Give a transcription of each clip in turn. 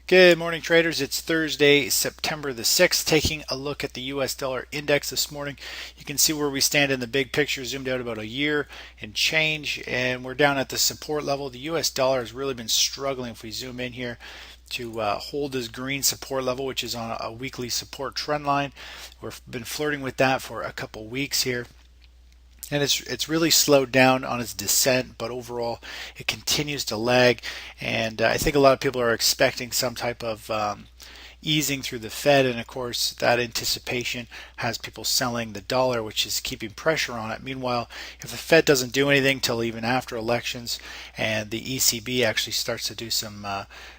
Good morning, traders. It's Thursday, September the 6th. Taking a look at the US dollar index this morning. You can see where we stand in the big picture, zoomed out about a year and change, and we're down at the support level. The US dollar has really been struggling. If we zoom in here, to hold this green support level, which is on a weekly support trend line. We've been flirting with that for a couple weeks here. And it's really slowed down on its descent, but overall it continues to lag. And I think a lot of people are expecting some type of easing through the Fed, and of course that anticipation has people selling the dollar, which is keeping pressure on it. Meanwhile, if the Fed doesn't do anything till even after elections, and the ECB actually starts to do some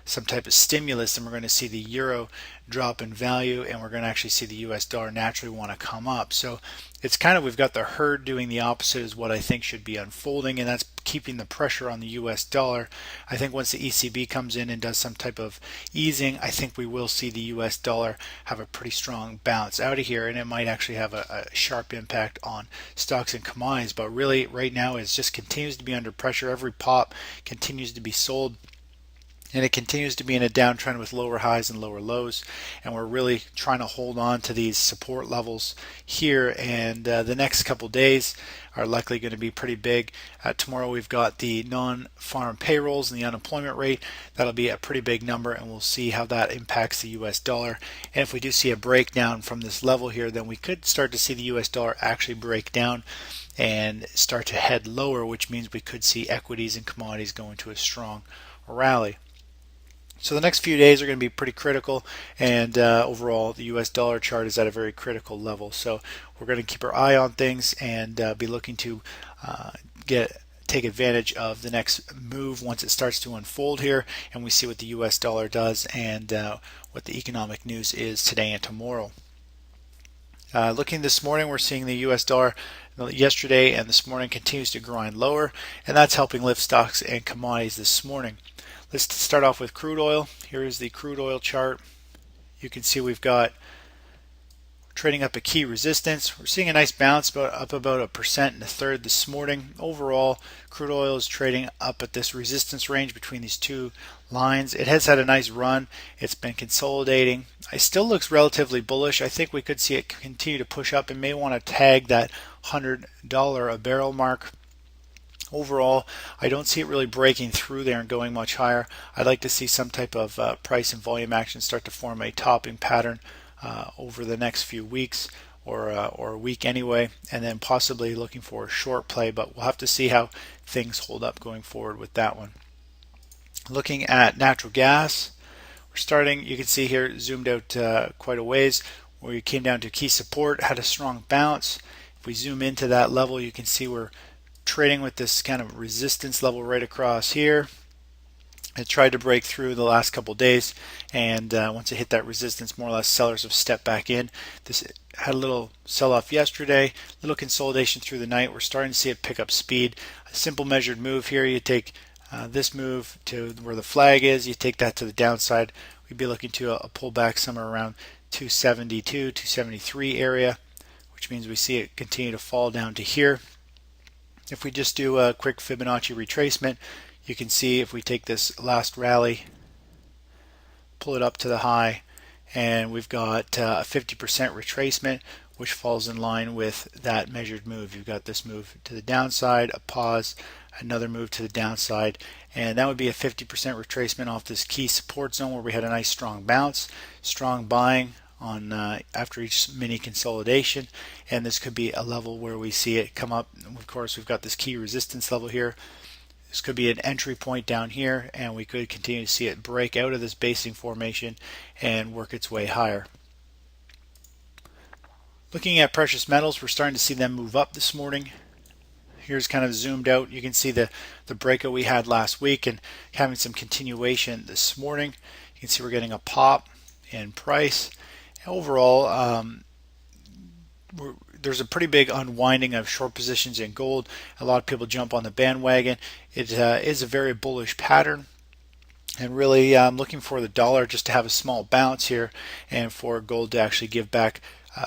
type of stimulus, then we're going to see the euro drop in value, and we're going to actually see the US dollar naturally want to come up. So it's kind of, we've got the herd doing the opposite is what I think should be unfolding, and that's keeping the pressure on the US dollar. I think once the ECB comes in and does some type of easing, I think we will see the US dollar have a pretty strong bounce out of here, and it might actually have a sharp impact on stocks and commodities. But really right now it just continues to be under pressure. Every pop continues to be sold, and it continues to be in a downtrend with lower highs and lower lows, and we're really trying to hold on to these support levels here. And the next couple days are likely going to be pretty big. Tomorrow we've got the non-farm payrolls and the unemployment rate. That'll be a pretty big number, and we'll see how that impacts the US dollar. And if we do see a breakdown from this level here, then we could start to see the US dollar actually break down and start to head lower, which means we could see equities and commodities go into a strong rally. So the next few days are going to be pretty critical, and overall the US dollar chart is at a very critical level. So we're going to keep our eye on things and be looking to take advantage of the next move once it starts to unfold here, and we see what the US dollar does and what the economic news is today and tomorrow. Looking this morning, we're seeing the US dollar yesterday and this morning continues to grind lower, and that's helping lift stocks and commodities this morning. Let's start off with crude oil. Here is the crude oil chart. You can see we've got trading up a key resistance. We're seeing a nice bounce, up about 1.33% this morning. Overall, crude oil is trading up at this resistance range between these two lines. It has had a nice run. It's been consolidating. It still looks relatively bullish. I think we could see it continue to push up and may want to tag that $100 a barrel mark. Overall, I don't see it really breaking through there and going much higher. I'd like to see some type of price and volume action start to form a topping pattern over the next few weeks, or a week anyway, and then possibly looking for a short play, but we'll have to see how things hold up going forward with that one. Looking at natural gas, we're starting, you can see here zoomed out quite a ways, where we came down to key support, had a strong bounce. If we zoom into that level, you can see we're trading with this kind of resistance level right across here. It tried to break through the last couple days, and once it hit that resistance, more or less sellers have stepped back in. This had a little sell-off yesterday, little consolidation through the night. We're starting to see it pick up speed. A simple measured move here, you take this move to where the flag is, you take that to the downside. We'd be looking to a pullback somewhere around 272, 273 area, which means we see it continue to fall down to here. If we just do a quick Fibonacci retracement, you can see if we take this last rally, pull it up to the high, and we've got a 50% retracement, which falls in line with that measured move. You've got this move to the downside, a pause, another move to the downside, and that would be a 50% retracement off this key support zone where we had a nice strong bounce, strong buying on after each mini consolidation, and this could be a level where we see it come up. And of course, we've got this key resistance level here. This could be an entry point down here, and we could continue to see it break out of this basing formation and work its way higher. Looking at precious metals, we're starting to see them move up this morning. Here's kind of zoomed out. You can see the breakout we had last week and having some continuation this morning. You can see we're getting a pop in price. Overall, there's a pretty big unwinding of short positions in gold. A lot of people jump on the bandwagon. It is a very bullish pattern, and really I'm looking for the dollar just to have a small bounce here and for gold to actually give back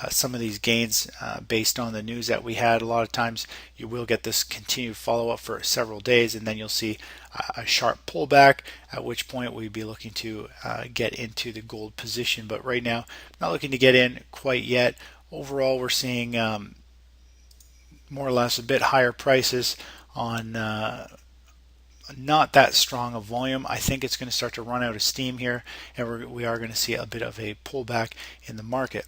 some of these gains based on the news that we had. A lot of times you will get this continued follow-up for several days, and then you'll see a sharp pullback, at which point we'd be looking to get into the gold position. But right now, not looking to get in quite yet. Overall, we're seeing more or less a bit higher prices on not that strong a volume. I think it's going to start to run out of steam here, and we are going to see a bit of a pullback in the market.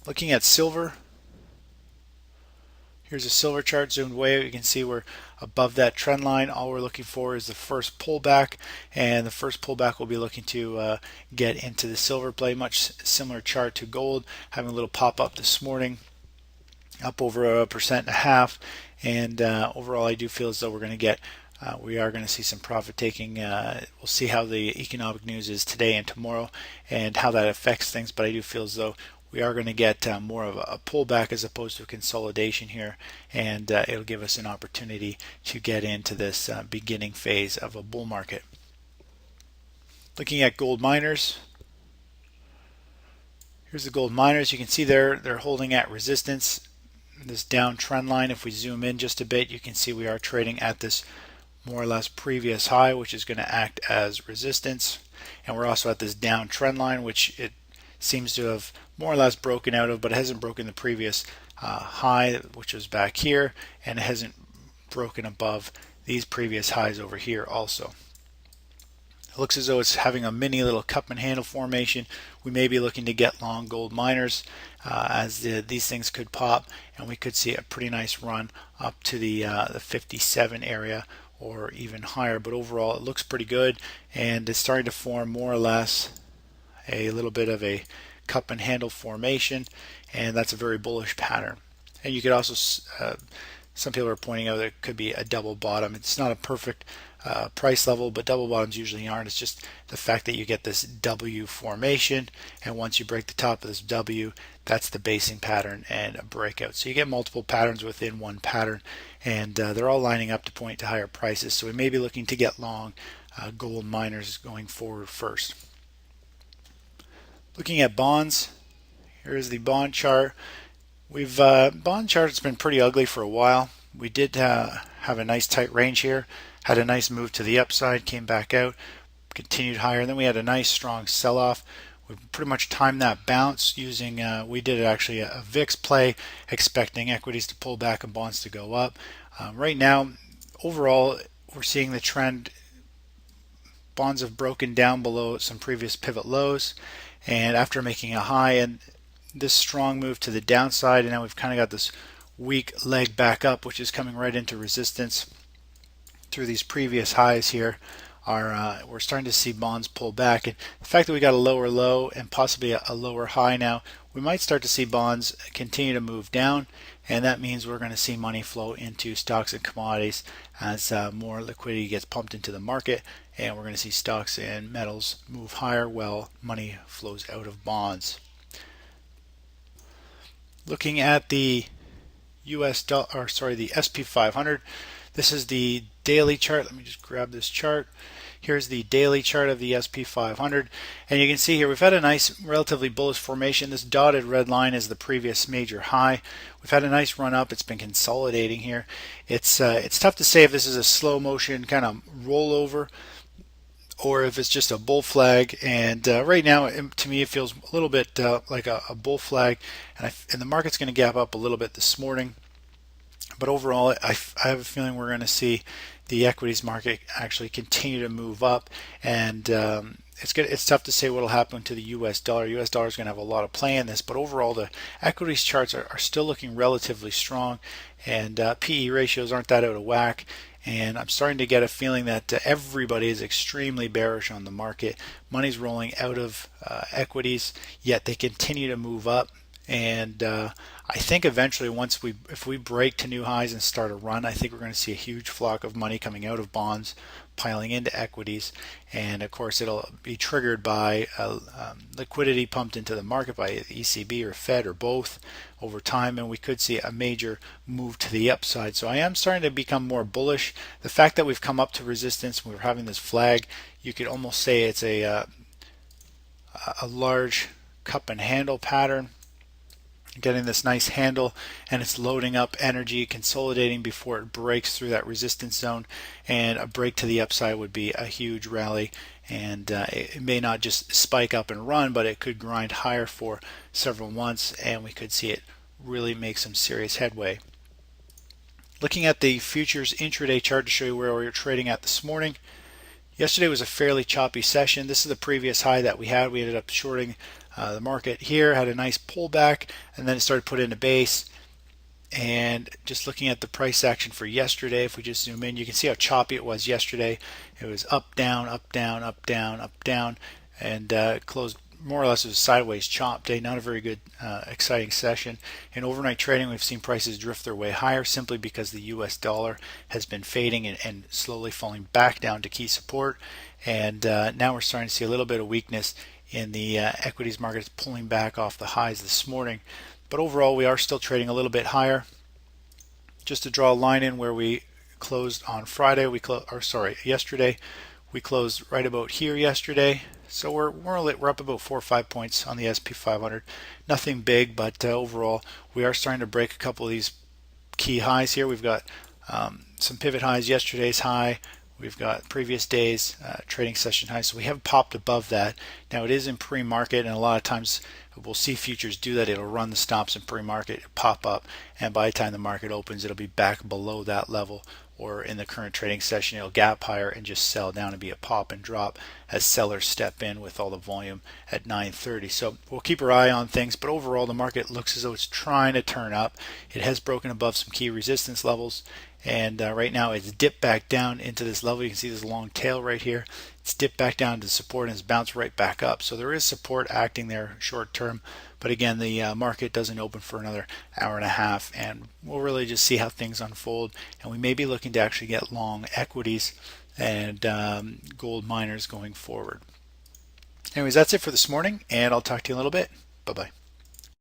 Looking at silver, here's a silver chart zoomed way out. You can see we're above that trend line. All we're looking for is the first pullback, and the first pullback will be looking to get into the silver play. Much similar chart to gold, having a little pop up this morning, up over 1.5%, and overall I do feel as though we're going to get we are going to see some profit taking. We'll see how the economic news is today and tomorrow and how that affects things, but I do feel as though we are going to get more of a pullback as opposed to a consolidation here, and it'll give us an opportunity to get into this beginning phase of a bull market. Looking at gold miners, here's the gold miners. You can see they're holding at resistance, this down trend line. If we zoom in just a bit, you can see we are trading at this more or less previous high, which is going to act as resistance, and we're also at this down trend line, which it seems to have more or less broken out of, but it hasn't broken the previous high, which was back here, and it hasn't broken above these previous highs over here also. It looks as though it's having a mini little cup and handle formation. We may be looking to get long gold miners as these things could pop, and we could see a pretty nice run up to the 57 area or even higher. But overall it looks pretty good, and it's starting to form more or less a little bit of a cup and handle formation, and that's a very bullish pattern. And you could also some people are pointing out that it could be a double bottom. It's not a perfect price level, but double bottoms usually aren't. It's just the fact that you get this W formation, and once you break the top of this W, that's the basing pattern and a breakout. So you get multiple patterns within one pattern, and they're all lining up to point to higher prices. So we may be looking to get long gold miners going forward first. Looking at bonds, here's the bond chart. We've bond chart's been pretty ugly for a while. We did have a nice tight range here, had a nice move to the upside, came back out, continued higher, and then we had a nice strong sell-off. We pretty much timed that bounce using, we did actually a VIX play, expecting equities to pull back and bonds to go up. Right now, overall, we're seeing the trend. Bonds have broken down below some previous pivot lows, and after making a high, and this strong move to the downside, and now we've kind of got this weak leg back up, which is coming right into resistance through these previous highs here. We're starting to see bonds pull back, and the fact that we got a lower low and possibly a lower high now, we might start to see bonds continue to move down, and that means we're going to see money flow into stocks and commodities as more liquidity gets pumped into the market, and we're going to see stocks and metals move higher while money flows out of bonds. Looking at the the SP 500, this is the daily chart. Let me just grab this chart. Here's the daily chart of the SP 500, and you can see here we've had a nice relatively bullish formation. This dotted red line is the previous major high. We've had a nice run up. It's been consolidating here. It's tough to say if this is a slow motion kind of rollover or if it's just a bull flag, and right now to me it feels a little bit like a bull flag, and the market's going to gap up a little bit this morning, but overall I have a feeling we're going to see the equities market actually continue to move up, and it's tough to say what will happen to the US dollar. US dollar is going to have a lot of play in this, but overall the equities charts are still looking relatively strong, and PE ratios aren't that out of whack. And I'm starting to get a feeling that everybody is extremely bearish on the market. Money's rolling out of equities, yet they continue to move up. And I think eventually, if we break to new highs and start a run, I think we're going to see a huge flock of money coming out of bonds, piling into equities, and of course it'll be triggered by liquidity pumped into the market by the ECB or Fed or both over time, and we could see a major move to the upside. So I am starting to become more bullish. The fact that we've come up to resistance, we're having this flag, you could almost say it's a large cup and handle pattern. getting this nice handle, and it's loading up energy, consolidating before it breaks through that resistance zone. And a break to the upside would be a huge rally, and it may not just spike up and run, but it could grind higher for several months, and we could see it really make some serious headway. Looking at the futures intraday chart to show you where we were trading at this morning. Yesterday was a fairly choppy session. This is the previous high that we had. We ended up shorting the market here, had a nice pullback, and then it started putting a base. And just looking at the price action for yesterday, if we just zoom in, you can see how choppy it was yesterday. It was up, down, up, down, up, down, up, down, and closed more or less as a sideways chop day. Not a very good, exciting session. In overnight trading, we've seen prices drift their way higher simply because the US dollar has been fading and slowly falling back down to key support. And now we're starting to see a little bit of weakness in the equities markets, pulling back off the highs this morning. But overall, we are still trading a little bit higher. Just to draw a line in where we closed on Friday, yesterday, we closed right about here yesterday. So we're up about 4 or 5 points on the SP 500. Nothing big, but overall, we are starting to break a couple of these key highs here. We've got some pivot highs, yesterday's high. We've got previous days trading session highs, so we have popped above that. Now it is in pre-market, and a lot of times we'll see futures do that. It'll run the stops in pre-market, pop up, and by the time the market opens, it'll be back below that level, or in the current trading session, it'll gap higher and just sell down and be a pop and drop as sellers step in with all the volume at 9:30. So we'll keep our eye on things, but overall the market looks as though it's trying to turn up. It has broken above some key resistance levels, and right now it's dipped back down into this level. You can see this long tail right here. It's dipped back down to support and it's bounced right back up. So there is support acting there short term, but again, the market doesn't open for another hour and a half, and we'll really just see how things unfold. And we may be looking to actually get long equities and gold miners going forward. Anyways, that's it for this morning, and I'll talk to you in a little bit. Bye bye.